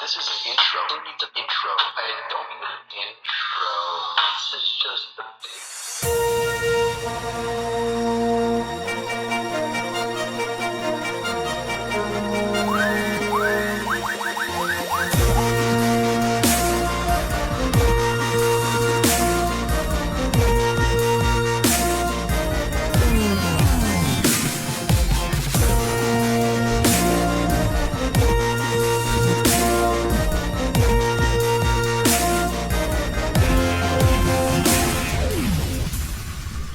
This is an intro. I don't need the intro. I don't need an intro. This is just the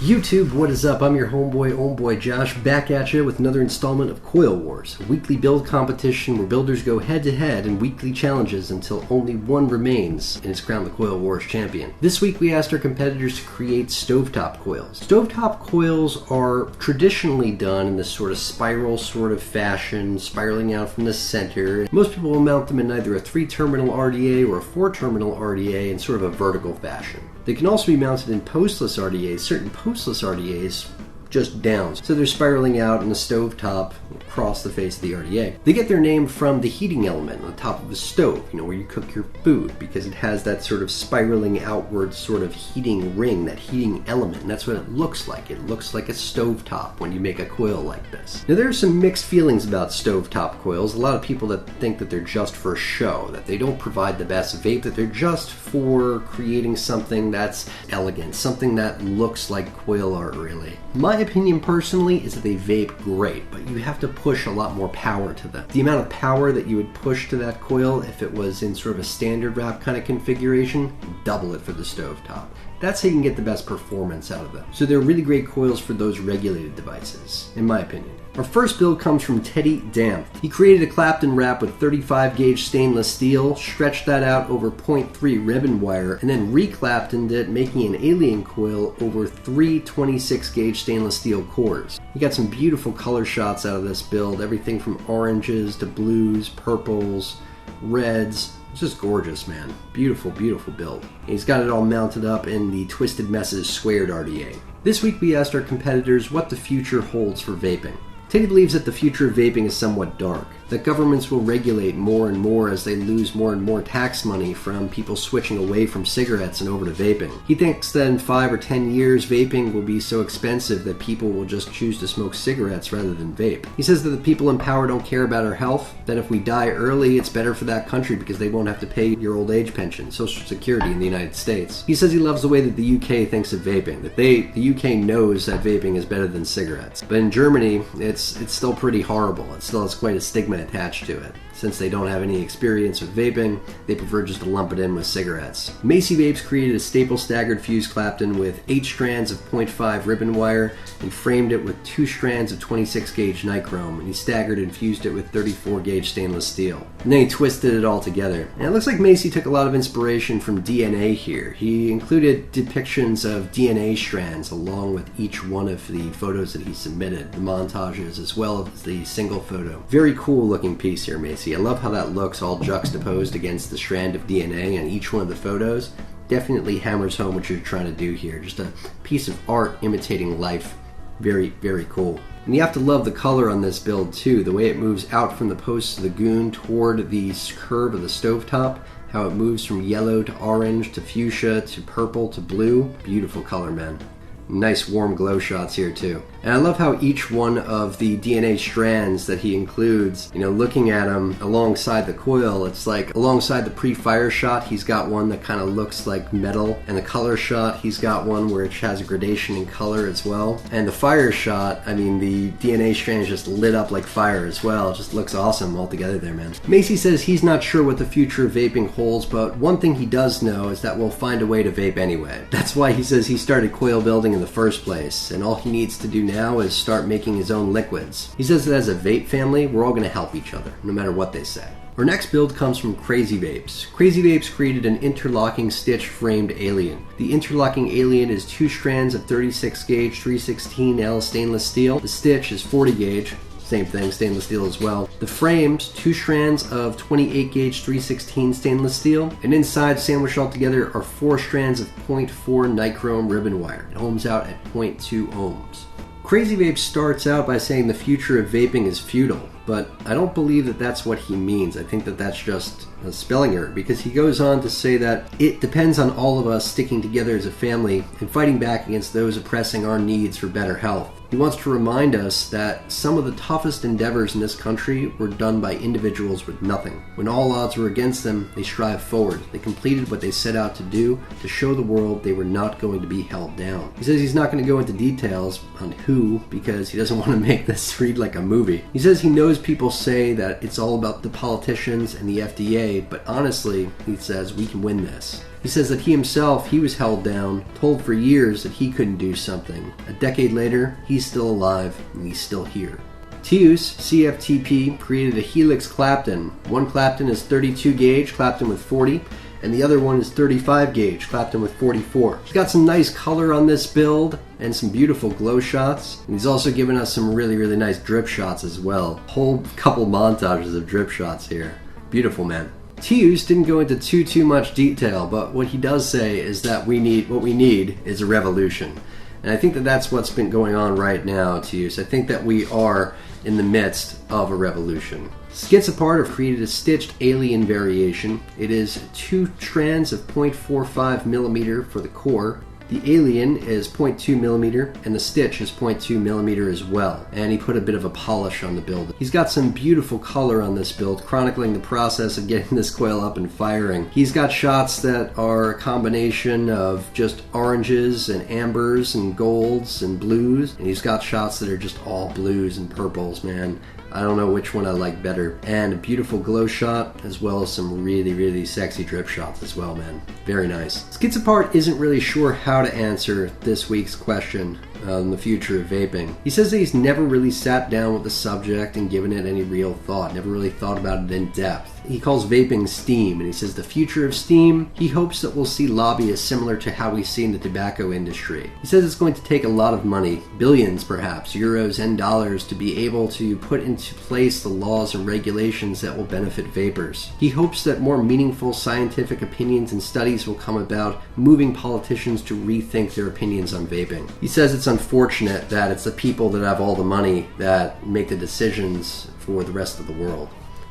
YouTube, what is up? I'm your OhmBoy Josh, back at you with another installment of Coil Wars, a weekly build competition where builders go head-to-head in weekly challenges until only one remains and is crowned the Coil Wars Champion. This week we asked our competitors to create StoveTop Coils. StoveTop Coils are traditionally done in this sort of spiral sort of fashion, spiraling out from the center. Most people will mount them in either a 3-terminal RDA or a 4-terminal RDA in sort of a vertical fashion. They can also be mounted in postless RDAs, certain postless RDAs just down. So they're spiraling out in the stovetop across the face of the RDA. They get their name from the heating element on the top of the stove, where you cook your food, because it has that sort of spiraling outward sort of heating ring, that heating element, and that's what it looks like. It looks like a stovetop when you make a coil like this. Now there are some mixed feelings about stovetop coils. A lot of people that think that they're just for show, that they don't provide the best vape, that they're just for creating something that's elegant, something that looks like coil art really. My opinion personally is that they vape great, but you have to push a lot more power to them. The amount of power that you would push to that coil if it was in sort of a standard wrap kind of configuration, double it for the stovetop. That's how you can get the best performance out of them. So they're really great coils for those regulated devices, in my opinion. Our first build comes from Teddy Damp. He created a Clapton wrap with 35 gauge stainless steel, stretched that out over 0.3 ribbon wire, and then re-Claptoned it, making an alien coil over 3 26 gauge stainless steel cores. He got some beautiful color shots out of this build, everything from oranges to blues, purples, reds. It's just gorgeous, man. Beautiful, beautiful build. And he's got it all mounted up in the Twisted Messes squared RDA. This week we asked our competitors what the future holds for vaping. Teddy believes that the future of vaping is somewhat dark, that governments will regulate more and more as they lose more and more tax money from people switching away from cigarettes and over to vaping. He thinks that in 5 or 10 years, vaping will be so expensive that people will just choose to smoke cigarettes rather than vape. He says that the people in power don't care about our health, that if we die early, it's better for that country because they won't have to pay your old age pension, Social Security in the United States. He says he loves the way that the UK thinks of vaping, that the UK knows that vaping is better than cigarettes. But in Germany, it's still pretty horrible. It still has quite a stigma attached to it. Since they don't have any experience with vaping, they prefer just to lump it in with cigarettes. Macy Vapes created a staple staggered fuse Clapton with 8 strands of 0.5 ribbon wire and framed it with 2 strands of 26 gauge nichrome, and he staggered and fused it with 34 gauge stainless steel. And then he twisted it all together. And it looks like Macy took a lot of inspiration from DNA here. He included depictions of DNA strands along with each one of the photos that he submitted, the montages as well as the single photo. Very cool looking piece here, Macy. I love how that looks all juxtaposed against the strand of DNA on each one of the photos. Definitely hammers home what you're trying to do here. Just a piece of art imitating life. Very, very cool. And you have to love the color on this build too. The way it moves out from the posts of the goon toward the curve of the stovetop. How it moves from yellow to orange to fuchsia to purple to blue. Beautiful color, man. Nice warm glow shots here too. And I love how each one of the DNA strands that he includes, looking at them alongside the coil, it's like alongside the pre-fire shot, he's got one that kind of looks like metal, and the color shot, he's got one where it has a gradation in color as well. And the fire shot, the DNA strand is just lit up like fire as well. It just looks awesome all together there, man. Macy says he's not sure what the future of vaping holds, but one thing he does know is that we'll find a way to vape anyway. That's why he says he started coil building in the first place, and all he needs to do now is start making his own liquids. He says that as a vape family, we're all going to help each other, no matter what they say. Our next build comes from Crazy Vapes. Crazy Vapes created an interlocking stitch framed alien. The interlocking alien is 2 strands of 36 gauge 316L stainless steel. The stitch is 40 gauge. Same thing, stainless steel as well. The frames, 2 strands of 28 gauge 316 stainless steel, and inside, sandwiched all together, are 4 strands of 0.4 nichrome ribbon wire. It ohms out at 0.2 ohms. Crazy Vape starts out by saying the future of vaping is futile. but I don't believe that that's what he means. I think that that's just a spelling error, because he goes on to say that it depends on all of us sticking together as a family and fighting back against those oppressing our needs for better health. He wants to remind us that some of the toughest endeavors in this country were done by individuals with nothing. When all odds were against them, they strived forward. They completed what they set out to do to show the world they were not going to be held down. He says he's not going to go into details on who, because he doesn't want to make this read like a movie. He says he knows people say that it's all about the politicians and the FDA, but honestly, he says, we can win this. He says that he was held down, told for years that he couldn't do something. A decade later, he's still alive and he's still here. Teus, CFTP, created a Helix Clapton. One Clapton is 32 gauge, Clapton with 40, and the other one is 35 gauge, Clapton with 44. He's got some nice color on this build and some beautiful glow shots. And he's also given us some really, really nice drip shots as well. Whole couple montages of drip shots here. Beautiful, man. Teus didn't go into too much detail, but what he does say is that what we need is a revolution. And I think that that's what's been going on right now, Teus. I think that we are in the midst of a revolution. Skits-Apart have created a stitched alien variation. It is 2 strands of 0.45 millimeter for the core. The alien is 0.2 millimeter, and the stitch is 0.2 millimeter as well. And he put a bit of a polish on the build. He's got some beautiful color on this build, chronicling the process of getting this coil up and firing. He's got shots that are a combination of just oranges and ambers and golds and blues. And he's got shots that are just all blues and purples, man. I don't know which one I like better. And a beautiful glow shot, as well as some really, really sexy drip shots as well, man. Very nice. Skits-Apart isn't really sure how to answer this week's question on the future of vaping. He says that he's never really sat down with the subject and given it any real thought, never really thought about it in depth. He calls vaping steam, and he says the future of steam, he hopes that we'll see lobbyists similar to how we see in the tobacco industry. He says it's going to take a lot of money, billions perhaps, euros and dollars, to be able to put into place the laws and regulations that will benefit vapers. He hopes that more meaningful scientific opinions and studies will come about, moving politicians to rethink their opinions on vaping. He says it's unfortunate that it's the people that have all the money that make the decisions for the rest of the world.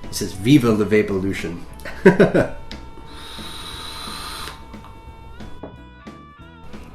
He says, Viva la Vapeolution.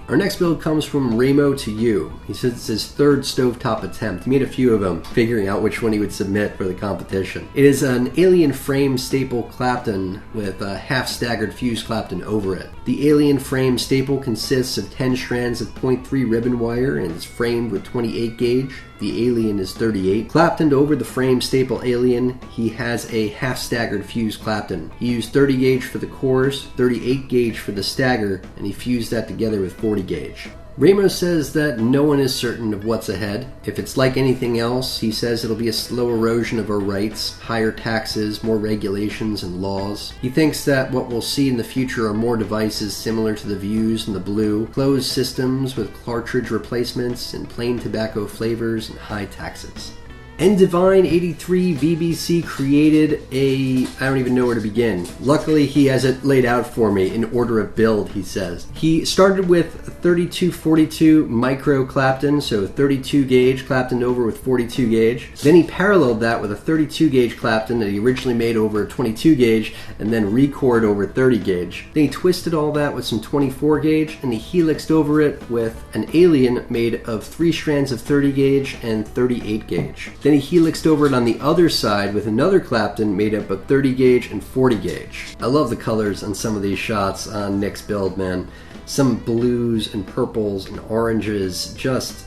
Our next build comes from Rambo to you. He says it's his 3rd stovetop attempt. He made a few of them, figuring out which one he would submit for the competition. It is an alien frame staple Clapton with a half staggered fuse Clapton over it. The alien frame staple consists of 10 strands of 0.3 ribbon wire and is framed with 28 gauge. The alien is 38. Claptoned over the frame staple alien, he has a half staggered fuse Clapton. He used 30 gauge for the cores, 38 gauge for the stagger, and he fused that together with 40 gauge. Rambo says that no one is certain of what's ahead. If it's like anything else, he says it'll be a slow erosion of our rights, higher taxes, more regulations and laws. He thinks that what we'll see in the future are more devices similar to the Vuse and the Blue, closed systems with cartridge replacements and plain tobacco flavors and high taxes. Ndivine83 VBC created I don't even know where to begin. Luckily, he has it laid out for me in order of build, he says. He started with 3242 micro Clapton, so 32 gauge Clapton over with 42 gauge. Then he paralleled that with a 32 gauge Clapton that he originally made over 22 gauge and then recored over 30 gauge. Then he twisted all that with some 24 gauge and he helixed over it with an alien made of 3 strands of 30 gauge and 38 gauge. Then he helixed over it on the other side with another Clapton made up of 30 gauge and 40 gauge. I love the colors on some of these shots on Nick's build, man. Some blues and purples and oranges just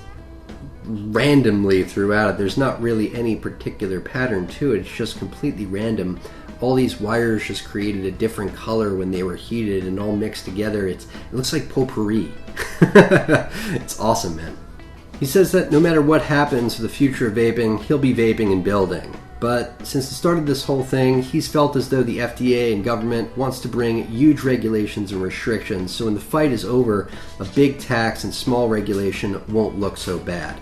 randomly throughout it. There's not really any particular pattern to it. It's just completely random. All these wires just created a different color when they were heated and all mixed together. It looks like potpourri. It's awesome, man. He says that no matter what happens for the future of vaping, he'll be vaping and building. But since the start of this whole thing, he's felt as though the FDA and government wants to bring huge regulations and restrictions, so when the fight is over, a big tax and small regulation won't look so bad.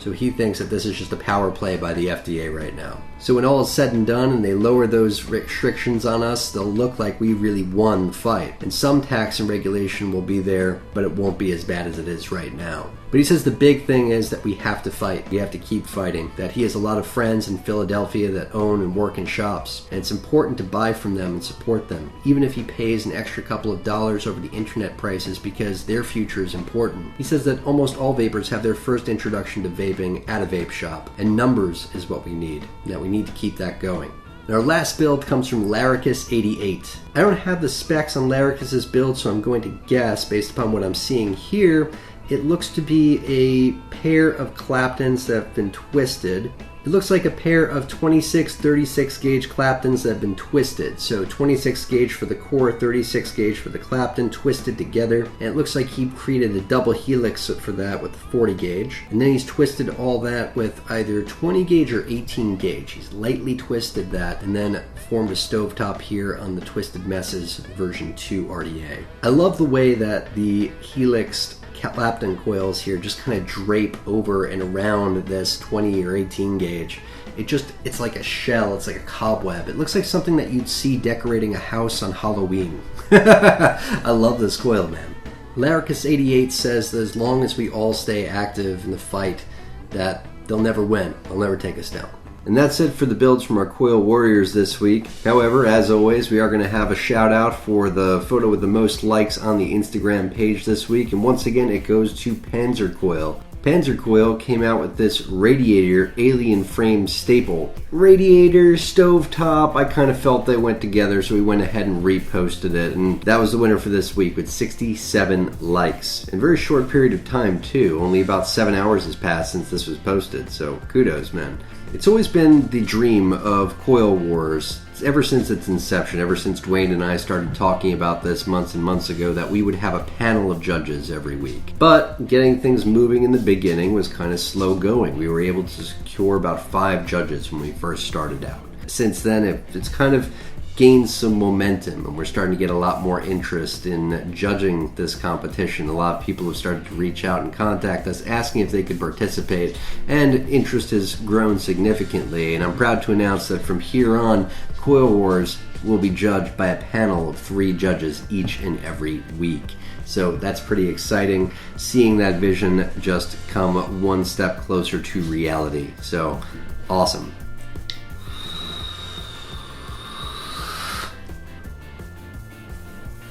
So he thinks that this is just a power play by the FDA right now. So when all is said and done and they lower those restrictions on us, they'll look like we really won the fight. And some tax and regulation will be there, but it won't be as bad as it is right now. But he says the big thing is that we have to fight. We have to keep fighting. That he has a lot of friends in Philadelphia that own and work in shops. And it's important to buy from them and support them, even if he pays an extra couple of dollars over the internet prices, because their future is important. He says that almost all vapors have their first introduction to vaping at a vape shop. And numbers is what we need. Now we need to keep that going. And our last build comes from Laricus88. I don't have the specs on Laricus's build, so I'm going to guess, based upon what I'm seeing here, it looks to be a pair of Claptons that have been twisted. It looks like a pair of 26, 36 gauge Claptons that have been twisted. So 26 gauge for the core, 36 gauge for the Clapton, twisted together. And it looks like he created a double helix for that with 40 gauge. And then he's twisted all that with either 20 gauge or 18 gauge. He's lightly twisted that and then formed a stovetop here on the Twisted Messes version 2 RDA. I love the way that the helixed Clapton coils here just kind of drape over and around this 20 or 18 gauge. It's like a shell, it's like a cobweb. It looks like something that you'd see decorating a house on Halloween. I love this coil, man. Laricus88 says that as long as we all stay active in the fight, that they'll never win. They'll never take us down. And that's it for the builds from our Coil Warriors this week. However, as always, we are going to have a shout out for the photo with the most likes on the Instagram page this week. And once again, it goes to Panzer Coil. Panzer Coil came out with this radiator alien frame staple. Radiator, stovetop, I kind of felt they went together, so we went ahead and reposted it. And that was the winner for this week with 67 likes. In a very short period of time, too. Only about 7 hours has passed since this was posted, so kudos, man. It's always been the dream of Coil Wars, ever since its inception, ever since Dwayne and I started talking about this months and months ago, that we would have a panel of judges every week. But getting things moving in the beginning was kind of slow going. We were able to secure about 5 judges when we first started out. Since then, it's kind of gained some momentum, and we're starting to get a lot more interest in judging this competition. A lot of people have started to reach out and contact us asking if they could participate, and interest has grown significantly. And I'm proud to announce that from here on, Coil Wars will be judged by a panel of 3 judges each and every week. So that's pretty exciting, seeing that vision just come one step closer to reality. So awesome.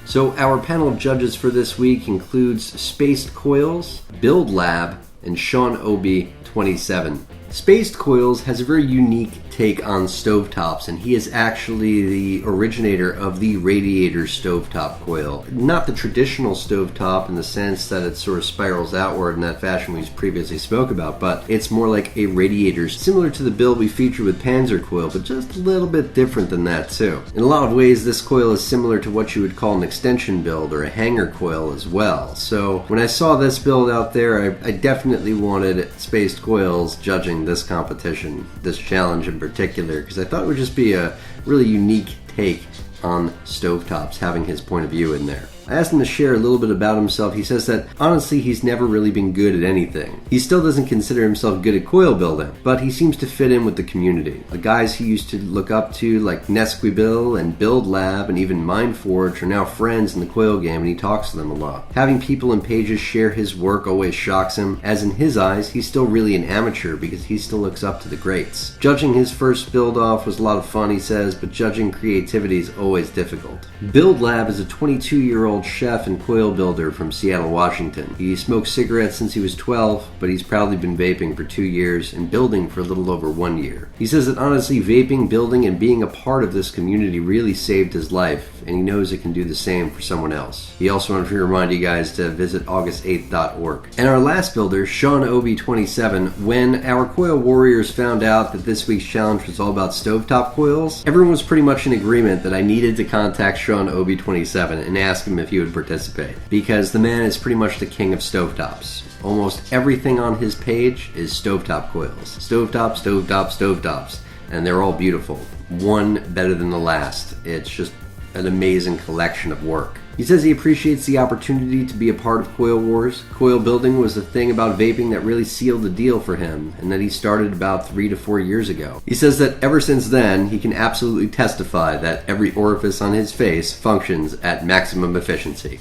So our panel of judges for this week includes Spaced Coils, Build Lab, and Sean Obi 27. Spaced Coils has a very unique take on stovetops, and he is actually the originator of the radiator stovetop coil. Not the traditional stovetop in the sense that it sort of spirals outward in that fashion we previously spoke about, but it's more like a radiator, similar to the build we featured with Panzer Coil, but just a little bit different than that too. In a lot of ways, this coil is similar to what you would call an extension build or a hanger coil as well. So when I saw this build out there, I definitely wanted Spaced Coils judging this competition, this challenge in particular, because I thought it would just be a really unique take on stovetops, having his point of view in there. I asked him to share a little bit about himself. He says that honestly he's never really been good at anything. He still doesn't consider himself good at coil building, but he seems to fit in with the community. The guys he used to look up to like Nesquibill and Build Lab and even Mindforge are now friends in the coil game, and he talks to them a lot. Having people and pages share his work always shocks him, as in his eyes he's still really an amateur because he still looks up to the greats. Judging his first build off was a lot of fun, he says, but judging creativity is always difficult. Build Lab is a 22-year-old chef and coil builder from Seattle, Washington. He smoked cigarettes since he was 12, but he's proudly been vaping for 2 years and building for a little over 1 year. He says that honestly, vaping, building, and being a part of this community really saved his life, and he knows it can do the same for someone else. He also wanted to remind you guys to visit august8th.org. And our last builder, Sean Obi 27, when our Coil Warriors found out that this week's challenge was all about stovetop coils, everyone was pretty much in agreement that I needed to contact Sean Obi 27 and ask him if he would participate, because the man is pretty much the king of stovetops. Almost everything on his page is stovetop coils. Stovetop, stovetop, stovetops. And they're all beautiful. One better than the last. It's just an amazing collection of work. He says he appreciates the opportunity to be a part of Coil Wars. Coil building was the thing about vaping that really sealed the deal for him, and that he started about 3 to 4 years ago. He says that ever since then, he can absolutely testify that every orifice on his face functions at maximum efficiency.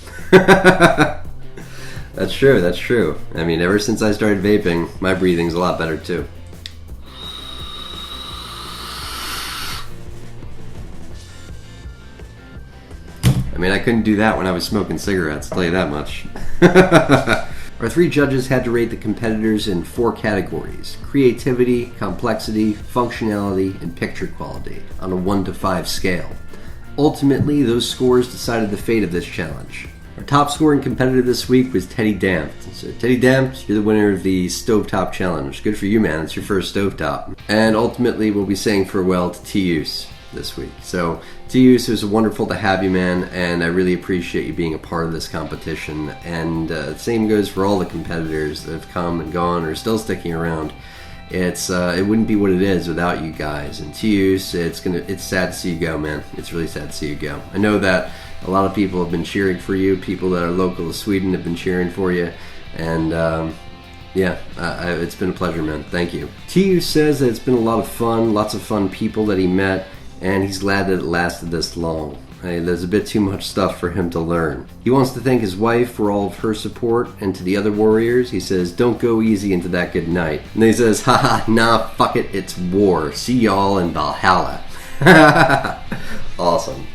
That's true, that's true. I mean, ever since I started vaping, my breathing's a lot better too. I mean, I couldn't do that when I was smoking cigarettes, I'll tell you that much. Our 3 judges had to rate the competitors in 4 categories: creativity, complexity, functionality, and picture quality, on a 1 to 5 scale. Ultimately, those scores decided the fate of this challenge. Our top scoring competitor this week was Teddy Damped. So Teddy Damped, you're the winner of the StoveTop Challenge. Good for you, man. It's your first StoveTop. And ultimately, we'll be saying farewell to T-Use this week. So T-Use, it was wonderful to have you, man, and I really appreciate you being a part of this competition. And the same goes for all the competitors that have come and gone or are still sticking around. It wouldn't be what it is without you guys. And T-Use, it's sad to see you go, man. It's really sad to see you go. I know that a lot of people have been cheering for you. People that are local to Sweden have been cheering for you. And it's been a pleasure, man. Thank you. T-Use says that it's been a lot of fun, lots of fun people that he met, and he's glad that it lasted this long. There's a bit too much stuff for him to learn. He wants to thank his wife for all of her support, and to the other warriors, he says, don't go easy into that good night. And then he says, haha, nah, fuck it, it's war. See y'all in Valhalla. Awesome.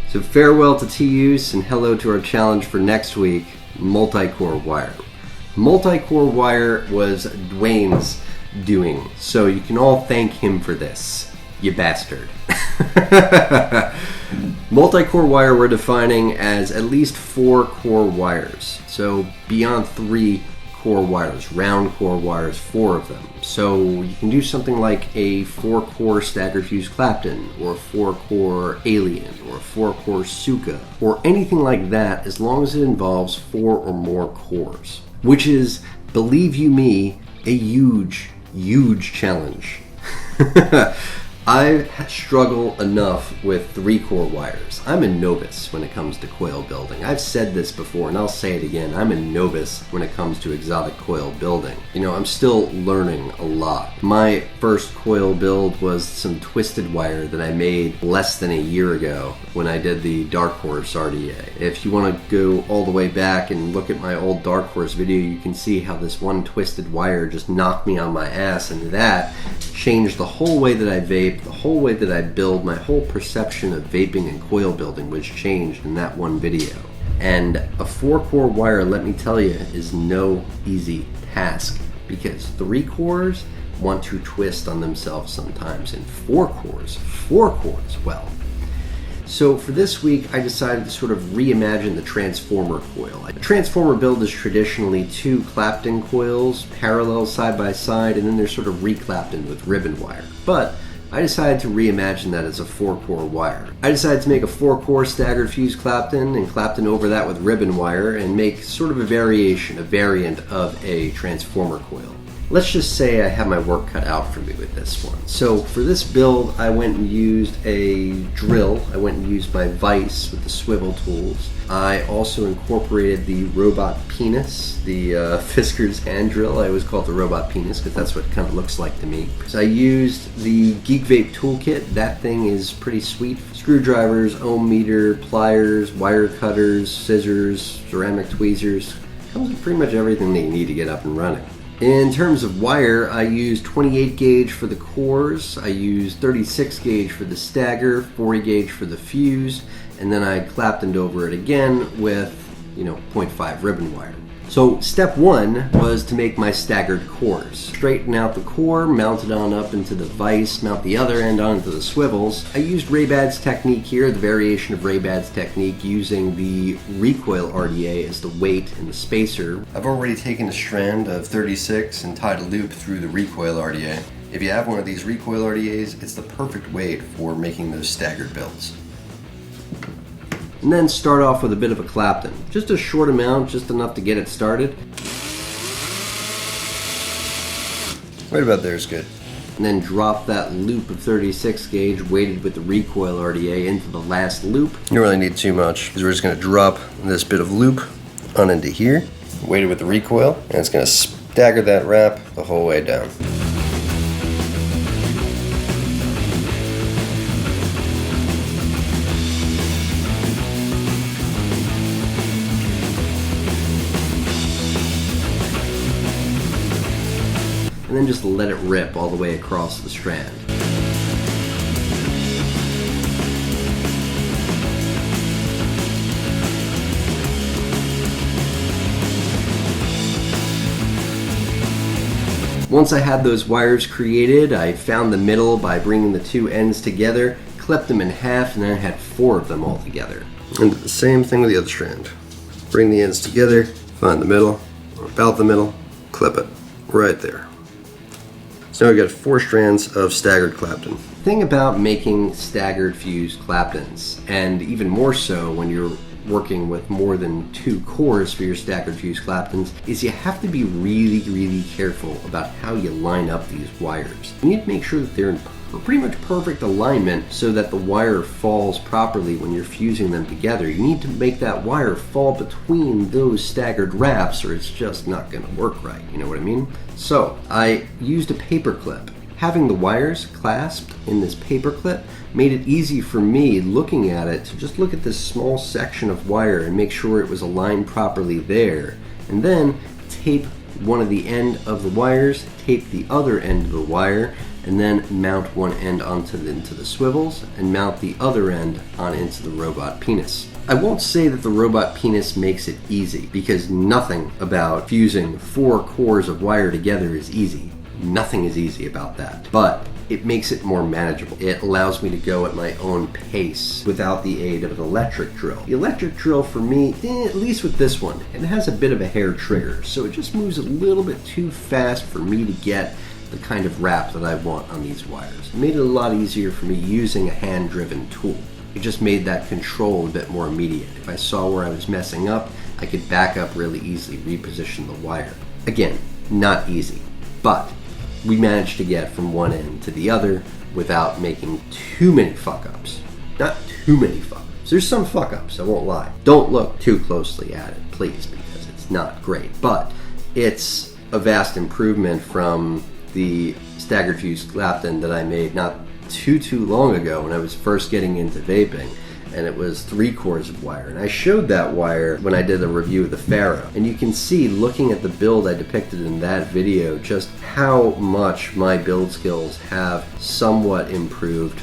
So farewell to T-Use and hello to our challenge for next week, multi-core wire. Multi-core wire was Dwayne's doing, so you can all thank him for this, you bastard. Multi-core wire we're defining as at least 4 core wires, so beyond 3 core wires, round core wires, 4 of them. So you can do something like a 4-core staggered fuse Clapton, or a 4-core Alien, or a 4-core Suka, or anything like that, as long as it involves 4 or more cores, which is, believe you me, a huge challenge. I struggle enough with 3-core wires. I'm a novice when it comes to coil building. I've said this before and I'll say it again. I'm a novice when it comes to exotic coil building. You know, I'm still learning a lot. My first coil build was some twisted wire that I made less than a year ago when I did the Dark Horse RDA. If you want to go all the way back and look at my old Dark Horse video, you can see how this one twisted wire just knocked me on my ass, and that changed the whole way that I vape, the whole way that I build. My whole perception of vaping and coil building was changed in that one video. And a 4-core wire, let me tell you, is no easy task, because 3 cores want to twist on themselves sometimes, and 4 cores, well. So for this week, I decided to sort of reimagine the Transformer Coil. A Transformer build is traditionally 2 Clapton coils, parallel side by side, and then they're sort of re-Clapton with ribbon wire. But I decided to reimagine that as a 4-core wire. I decided to make a 4-core staggered fuse Clapton and Clapton over that with ribbon wire and make sort of a variant of a Transformer Coil. Let's just say I have my work cut out for me with this one. So for this build, I went and used a drill. I went and used my vise with the swivel tools. I also incorporated the robot penis, the Fisker's hand drill. I always call it the robot penis because that's what it kind of looks like to me. So I used the Geek Vape toolkit. That thing is pretty sweet. Screwdrivers, ohm meter, pliers, wire cutters, scissors, ceramic tweezers. Comes with pretty much everything that you need to get up and running. In terms of wire, I used 28 gauge for the cores, I used 36 gauge for the stagger, 40 gauge for the fuse, and then I Claptoned over it again with, 0.5 ribbon wire. So step 1 was to make my staggered cores. Straighten out the core, mount it on up into the vise, mount the other end onto the swivels. I used Ray-Bad's technique here, the variation of Ray-Bad's technique, using the recoil RDA as the weight and the spacer. I've already taken a strand of 36 and tied a loop through the recoil RDA. If you have one of these recoil RDAs, it's the perfect weight for making those staggered builds. And then start off with a bit of a Clapton. Just a short amount, just enough to get it started. Right about there is good. and then drop that loop of 36 gauge weighted with the recoil RDA into the last loop. You don't really need too much, because we're just going to drop this bit of loop on into here, weighted with the recoil, and it's going to stagger that wrap the whole way down. And then just let it rip all the way across the strand. Once I had those wires created, I found the middle by bringing the two ends together, clipped them in half, and then I had 4 of them all together. And did the same thing with the other strand. Bring the ends together, find the middle, or about the middle, clip it right there. So now we've got 4 strands of staggered Clapton. The thing about making staggered fused Claptons, and even more so when you're working with more than 2 cores for your staggered fused Claptons, is you have to be really careful about how you line up these wires. You need to make sure that they're in pretty much perfect alignment so that the wire falls properly when you're fusing them together. You need to make that wire fall between those staggered wraps or it's just not going to work right, you know what I mean? So I used a paper clip. Having the wires clasped in this paper clip made it easy for me, looking at it, to just look at this small section of wire and make sure it was aligned properly there. And then tape one of the end of the wires, tape the other end of the wire, and then mount one end into the swivels and mount the other end on into the robot penis. I won't say that the robot penis makes it easy, because nothing about fusing 4 cores of wire together is easy. Nothing is easy about that, but it makes it more manageable. It allows me to go at my own pace without the aid of an electric drill. The electric drill for me, at least with this one, it has a bit of a hair trigger, so it just moves a little bit too fast for me to get the kind of wrap that I want on these wires. It made it a lot easier for me using a hand-driven tool. It just made that control a bit more immediate. If I saw where I was messing up, I could back up really easily, reposition the wire. Again, not easy, but we managed to get from one end to the other without making too many fuck-ups. Not too many fuck-ups. There's some fuck-ups, I won't lie. Don't look too closely at it, please, because it's not great. But it's a vast improvement from the staggered fused Clapton that I made not too long ago when I was first getting into vaping, and it was 3 cores of wire. And I showed that wire when I did a review of the Pharaoh. And you can see, looking at the build I depicted in that video, just how much my build skills have somewhat improved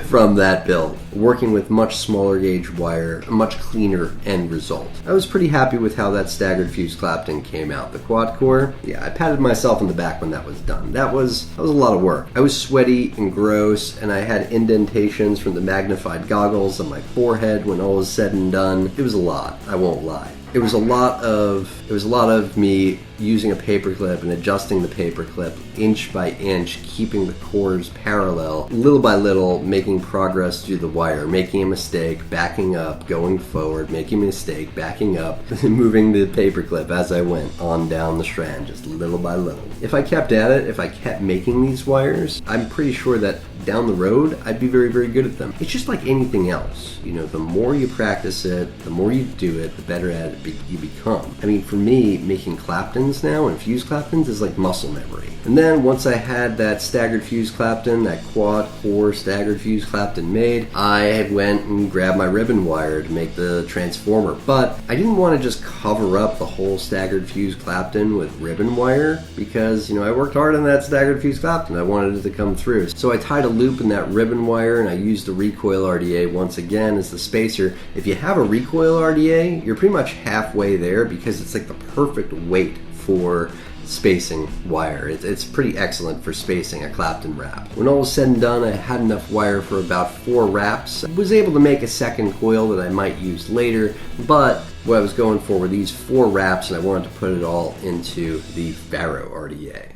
from that build. Working with much smaller gauge wire, a much cleaner end result. I was pretty happy with how that staggered fused Clapton came out. The quad core, yeah, I patted myself on the back when that was done. That was a lot of work. I was sweaty and gross, and I had indentations from the magnified goggles on my forehead when all was said and done. It was a lot, I won't lie. It was a lot of me using a paperclip and adjusting the paperclip inch by inch, keeping the cores parallel, little by little, making progress through the wire, making a mistake, backing up, going forward, making a mistake, backing up, moving the paperclip as I went on down the strand, just little by little. If I kept at it, if I kept making these wires, I'm pretty sure that down the road, I'd be very good at them. It's just like anything else. You know, the more you practice it, the more you do it, the better at it you become. I mean, for me, making Claptons now and fused Claptons is like muscle memory. And then once I had that staggered fused Clapton, that quad core staggered fused Clapton made, I had went and grabbed my ribbon wire to make the transformer. But I didn't want to just cover up the whole staggered fused Clapton with ribbon wire, because, you know, I worked hard on that staggered fused Clapton. I wanted it to come through. So I tied a loop in that ribbon wire, and I used the recoil RDA once again as the spacer. If you have a recoil RDA, you're pretty much halfway there, because it's like the perfect weight for spacing wire. It's pretty excellent for spacing a Clapton wrap. When all was said and done, I had enough wire for about 4 wraps. I was able to make a second coil that I might use later, but what I was going for were these 4 wraps, and I wanted to put it all into the Pharaoh RDA.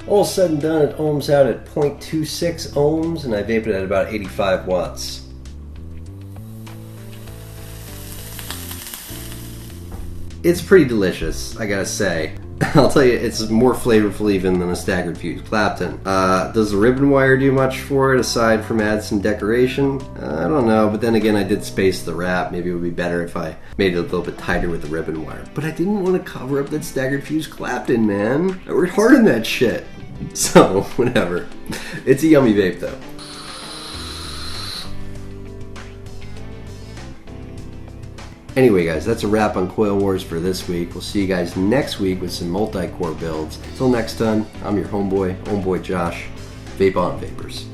All said and done, it ohms out at 0.26 ohms, and I vape it at about 85 watts. It's pretty delicious, I gotta say. I'll tell you, it's more flavorful even than a Staggered Fuse Clapton. Does the ribbon wire do much for it aside from add some decoration? I don't know, but then again I did space the wrap. Maybe it would be better if I made it a little bit tighter with the ribbon wire. But I didn't want to cover up that Staggered Fuse Clapton, man. I worked hard on that shit. So, whatever. It's a yummy vape though. Anyway guys, that's a wrap on Coil Wars for this week. We'll see you guys next week with some multi-core builds. Until next time, I'm your homeboy, OhmBoy Josh. Vape on, vapors.